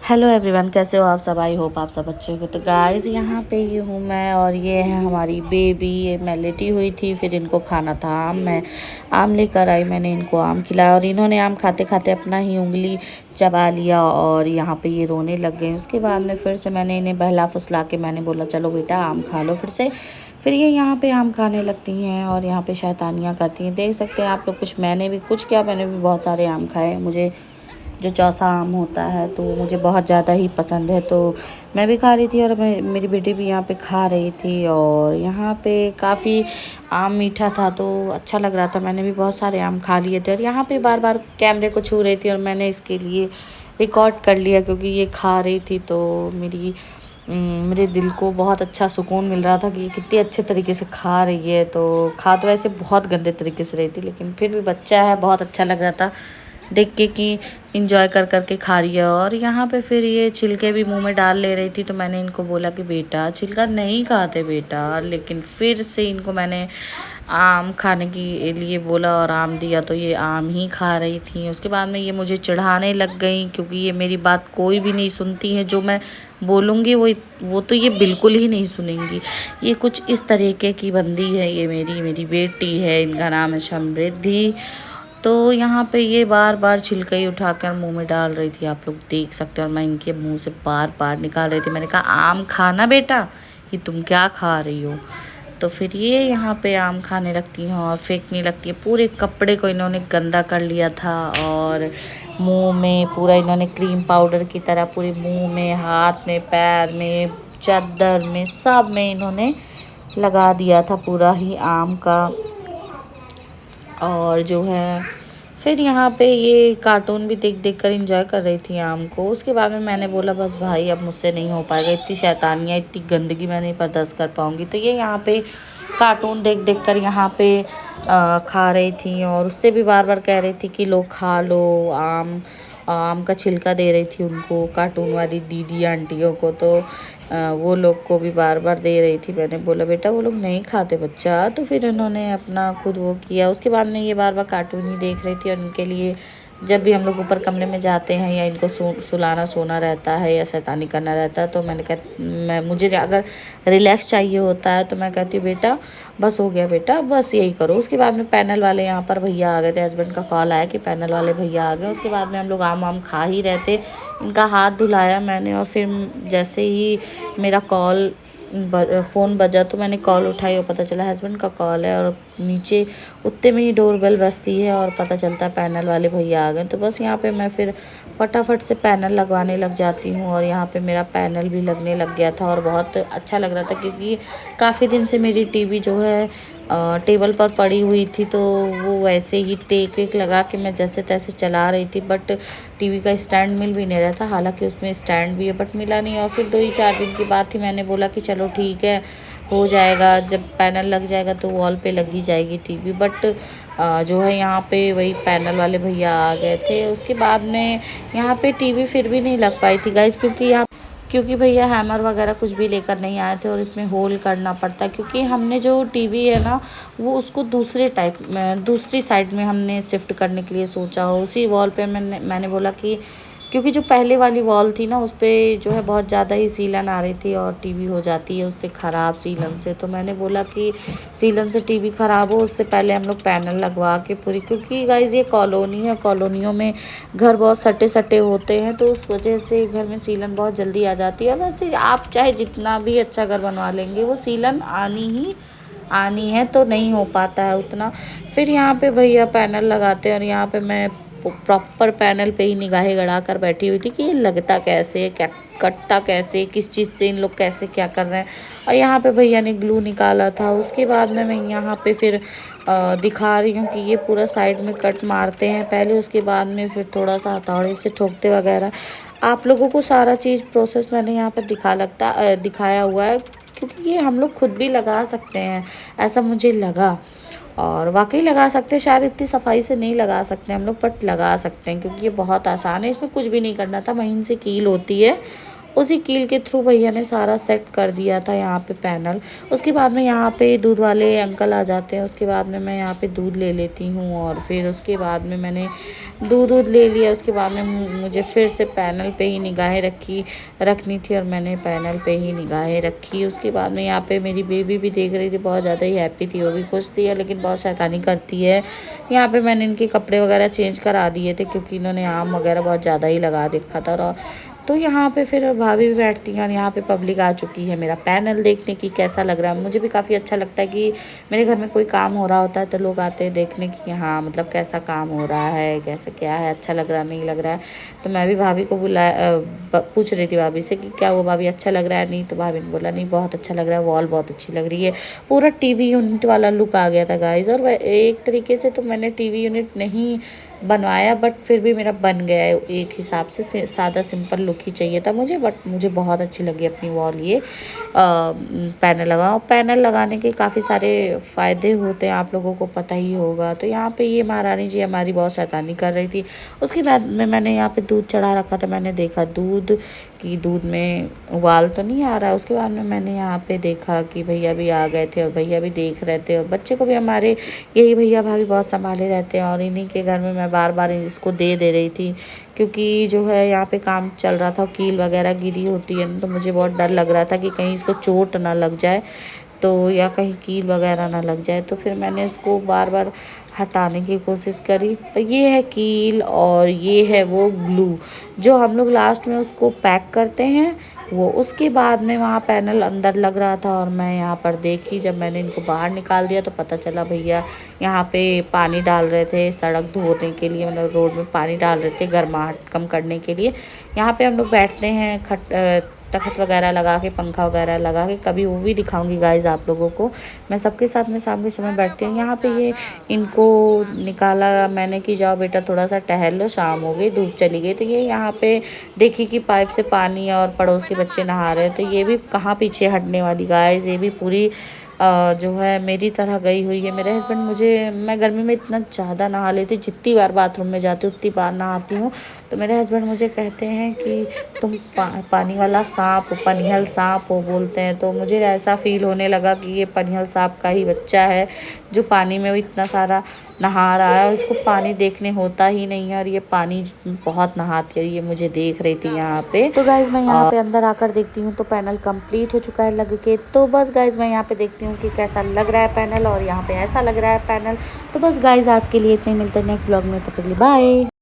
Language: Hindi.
हेलो एवरीवन, कैसे हो आप सब। आई होप आप सब अच्छे होंगे। तो गाइस यहाँ पे ये हूँ मैं और ये है हमारी बेबी। ये मैं लेटी हुई थी, फिर इनको खाना था आम। मैं आम लेकर आई, मैंने इनको आम खिलाया और इन्होंने आम खाते खाते अपना ही उंगली चबा लिया और यहाँ पे ये रोने लग गए। उसके बाद में फिर से मैंने इन्हें बहला फुसला के मैंने बोला चलो बेटा आम खा लो फिर से। फिर ये यहाँ पे आम खाने लगती हैं और यहाँ पे शैतानियाँ करती हैं। देख सकते हैं आप लोग। मैंने भी बहुत सारे आम खाए। मुझे जो चौसा आम होता है तो मुझे बहुत ज़्यादा ही पसंद है, तो मैं भी खा रही थी और मेरी बेटी भी यहाँ पे खा रही थी। और यहाँ पे काफ़ी आम मीठा था तो अच्छा लग रहा था। मैंने भी बहुत सारे आम खा लिए थे और यहाँ पे बार बार कैमरे को छू रही थी और मैंने इसके लिए रिकॉर्ड कर लिया क्योंकि ये खा रही थी। तो मेरे दिल को बहुत अच्छा सुकून मिल रहा था कि ये कितने अच्छे तरीके से खा रही है। तो खा तो वैसे बहुत गंदे तरीके से रही थी, लेकिन फिर भी बच्चा है, बहुत अच्छा लग रहा था देख के कि इंजॉय कर कर के खा रही है। और यहाँ पे फिर ये छिलके भी मुंह में डाल ले रही थी, तो मैंने इनको बोला कि बेटा छिलका नहीं खाते बेटा, लेकिन फिर से इनको मैंने आम खाने के लिए बोला और आम दिया तो ये आम ही खा रही थी। उसके बाद में ये मुझे चिढ़ाने लग गई क्योंकि ये मेरी बात कोई भी नहीं सुनती है। जो मैं बोलूँगी वो तो ये बिल्कुल ही नहीं सुनेंगी। ये कुछ इस तरीके की बंदी है। ये मेरी बेटी है, इनका नाम है समृद्धि। तो यहाँ पे ये बार बार छिलका ही उठाकर मुंह में डाल रही थी, आप लोग देख सकते हो। और मैं इनके मुंह से बार बार निकाल रही थी। मैंने कहा आम खाना बेटा, ये तुम क्या खा रही हो। तो फिर ये यहाँ पे आम खाने लगती हैं और फेंकने लगती है। पूरे कपड़े को इन्होंने गंदा कर लिया था और मुंह में पूरा इन्होंने क्रीम पाउडर की तरह पूरे मुंह में, हाथ में, पैर में, चादर में, सब में इन्होंने लगा दिया था पूरा ही आम का। और जो है फिर यहाँ पे ये कार्टून भी देख देख कर इंजॉय कर रही थी आम को। उसके बाद में मैंने बोला बस भाई अब मुझसे नहीं हो पाएगा, इतनी शैतानियाँ, इतनी गंदगी मैं नहीं बर्दाश्त कर पाऊँगी। तो ये यहाँ पे कार्टून देख देख कर यहाँ पे खा रही थी और उससे भी बार बार कह रही थी कि लो खा लो आम। आम का छिलका दे रही थी उनको, कार्टून वाली दीदी आंटियों को। तो वो लोग को भी बार बार दे रही थी। मैंने बोला बेटा वो लोग नहीं खाते बच्चा, तो फिर उन्होंने अपना खुद वो किया। उसके बाद में ये बार बार कार्टून ही देख रही थी और इनके लिए जब भी हम लोग ऊपर कमरे में जाते हैं या इनको सुलाना सोना रहता है या शैतानी करना रहता है, तो मुझे अगर रिलैक्स चाहिए होता है तो मैं कहती हूँ बेटा बस हो गया बेटा, बस यही करो। उसके बाद में पैनल वाले यहाँ पर भैया आ गए थे, हस्बैंड का कॉल आया कि पैनल वाले भैया आ गए। उसके बाद में हम लोग आम खा ही रहे थे। इनका हाथ धुलाया मैंने और फिर जैसे ही मेरा फ़ोन बजा तो मैंने कॉल उठाई और पता चला हस्बैंड का कॉल है। और नीचे उतने में ही डोरबेल बजती है और पता चलता है पैनल वाले भैया आ गए। तो बस यहाँ पे मैं फिर फटाफट से पैनल लगवाने लग जाती हूँ और यहाँ पे मेरा पैनल भी लगने लग गया था और बहुत अच्छा लग रहा था क्योंकि काफ़ी दिन से मेरी टीवी जो है टेबल पर पड़ी हुई थी, तो वो वैसे ही टेक वेक लगा के मैं जैसे तैसे चला रही थी। बट टीवी का स्टैंड मिल भी नहीं रहा था, हालांकि उसमें स्टैंड भी है बट मिला नहीं। और फिर 2 ही 4 दिन की बात थी, मैंने बोला कि चलो ठीक है हो जाएगा, जब पैनल लग जाएगा तो वॉल पे लगी जाएगी टीवी। बट जो है यहाँ पे वही पैनल वाले भैया आ गए थे। उसके बाद में यहाँ पे टीवी फिर भी नहीं लग पाई थी गाइस, क्योंकि भैया हैमर वगैरह कुछ भी लेकर नहीं आए थे और इसमें होल करना पड़ता है। क्योंकि हमने जो टीवी है ना वो उसको दूसरी साइड में हमने शिफ्ट करने के लिए सोचा हो। उसी वॉल पे मैंने बोला कि क्योंकि जो पहले वाली वॉल थी ना उस पर जो है बहुत ज़्यादा ही सीलन आ रही थी और टीवी हो जाती है उससे ख़राब सीलन से। तो मैंने बोला कि सीलन से टीवी ख़राब हो उससे पहले हम लोग पैनल लगवा के पूरी, क्योंकि गाइज़ ये कॉलोनी है, कॉलोनियों में घर बहुत सटे सटे होते हैं तो उस वजह से घर में सीलन बहुत जल्दी आ जाती है। वैसे आप चाहे जितना भी अच्छा घर बनवा लेंगे वो सीलन आनी है तो नहीं हो पाता है उतना। फिर यहाँ पे भैया पैनल लगाते हैं और यहाँ पे मैं प्रॉपर पैनल पे ही निगाहें गड़ा कर बैठी हुई थी कि ये लगता कैसे, कटता कैसे, किस चीज़ से इन लोग कैसे क्या कर रहे हैं। और यहाँ पे भैया ने ग्लू निकाला था। उसके बाद में मैं यहाँ पे फिर दिखा रही हूँ कि ये पूरा साइड में कट मारते हैं पहले, उसके बाद में फिर थोड़ा सा हथौड़े से ठोकते वगैरह। आप लोगों को सारा चीज़ प्रोसेस मैंने यहाँ पर दिखाया हुआ है क्योंकि ये हम लोग खुद भी लगा सकते हैं, ऐसा मुझे लगा। और वाकई लगा सकते हैं, शायद इतनी सफाई से नहीं लगा सकते हम लोग बट लगा सकते हैं क्योंकि ये बहुत आसान है। इसमें कुछ भी नहीं करना था, महीन से कील होती है उसी कील के थ्रू भैया ने सारा सेट कर दिया था यहाँ पे पैनल। उसके बाद में यहाँ पे दूध वाले अंकल आ जाते हैं, उसके बाद में मैं यहाँ पे दूध ले लेती हूँ और फिर उसके बाद में मैंने दूध ले लिया। उसके बाद में मुझे फिर से पैनल पे ही निगाहें रखनी थी और मैंने पैनल पे ही निगाहें रखी। उसके बाद में यहाँ पे मेरी बेबी भी देख रही थी, बहुत ज़्यादा ही हैप्पी थी, वो भी खुश थी लेकिन बहुत शैतानी करती है। यहाँ पे मैंने इनके कपड़े वगैरह चेंज करा दिए थे क्योंकि इन्होंने आम वगैरह बहुत ज़्यादा ही लगा देखा था। और तो यहाँ पे फिर भाभी भी बैठती हैं और यहाँ पे पब्लिक आ चुकी है मेरा पैनल देखने की कैसा लग रहा है। मुझे भी काफ़ी अच्छा लगता है कि मेरे घर में कोई काम हो रहा होता है तो लोग आते हैं देखने की हाँ मतलब कैसा काम हो रहा है, कैसे क्या है, अच्छा लग रहा नहीं लग रहा है। तो मैं भी भाभी को पूछ रही थी भाभी से कि क्या वो भाभी अच्छा लग रहा है नहीं, तो भाभी ने बोला नहीं बहुत अच्छा लग रहा है, वॉल बहुत अच्छी लग रही है। पूरा टीवी यूनिट वाला लुक आ गया था गाइज। और एक तरीके से तो मैंने टीवी यूनिट नहीं बनवाया बट फिर भी मेरा बन गया है एक हिसाब से। सादा सिंपल लुक ही चाहिए था मुझे, बट मुझे बहुत अच्छी लगी अपनी वॉल ये पैनल लगाओ। पैनल लगाने के काफ़ी सारे फ़ायदे होते हैं, आप लोगों को पता ही होगा। तो यहाँ पे ये महारानी जी हमारी बहुत शैतानी कर रही थी। उसके बाद में मैंने यहाँ पे दूध चढ़ा रखा था, मैंने देखा दूध में उबाल तो नहीं आ रहा। उसके बाद में मैंने यहाँ पे देखा कि भैया भी आ गए थे और भैया भी देख रहे थे और बच्चे को भी हमारे यही भैया भाभी बहुत संभाले रहते हैं। और इन्हीं के घर में मैं बार बार इसको दे रही थी क्योंकि जो है यहाँ पे काम चल रहा था, कील वगैरह गिरी होती है ना, तो मुझे बहुत डर लग रहा था कि कहीं इसको चोट ना लग जाए तो या कहीं कील वगैरह ना लग जाए। तो फिर मैंने इसको बार बार हटाने की कोशिश करी। ये है कील और ये है वो ग्लू जो हम लोग लास्ट में उसको पैक करते हैं वो। उसके बाद में वहाँ पैनल अंदर लग रहा था और मैं यहाँ पर देखी, जब मैंने इनको बाहर निकाल दिया तो पता चला भैया यहाँ पे पानी डाल रहे थे सड़क धोने के लिए, मतलब रोड में पानी डाल रहे थे गर्माहट कम करने के लिए। यहाँ पे हम लोग बैठते हैं तख्त वगैरह लगा के, पंखा वगैरह लगा के, कभी वो भी दिखाऊंगी गाइज आप लोगों को। मैं सबके साथ में शाम के समय बैठती हूँ। यहाँ पे ये इनको निकाला मैंने कि जाओ बेटा थोड़ा सा टहल लो, शाम हो गई, धूप चली गई। तो ये यहाँ पे देखी कि पाइप से पानी और पड़ोस के बच्चे नहा रहे हैं, तो ये भी कहाँ पीछे हटने वाली गाइज, ये भी पूरी जो है मेरी तरह गई हुई है। मेरे हस्बैंड मैं गर्मी में इतना ज़्यादा नहा लेती, जितनी बार बाथरूम में जाती हूँ उतनी बार नहाती हूँ। तो मेरे हस्बैंड मुझे कहते हैं कि तुम पानी वाला सांप हो, पनिहल सांप हो बोलते हैं। तो मुझे ऐसा फील होने लगा कि ये पनिहल सांप का ही बच्चा है जो पानी में इतना सारा नहा रहा है। इसको पानी देखने होता ही नहीं है और ये पानी बहुत नहाती है। ये मुझे देख रही थी यहाँ पे। तो गाइज मैं यहाँ पे अंदर आकर देखती हूँ तो पैनल कंप्लीट हो चुका है लग के। तो बस गाइज मैं यहाँ पे देखती हूँ कि कैसा लग रहा है पैनल और यहाँ पे ऐसा लग रहा है पैनल। तो बस गाइज आज के लिए इतने, मिलते हैं नेक्स्ट ब्लॉग में, तब तक के लिए बाय।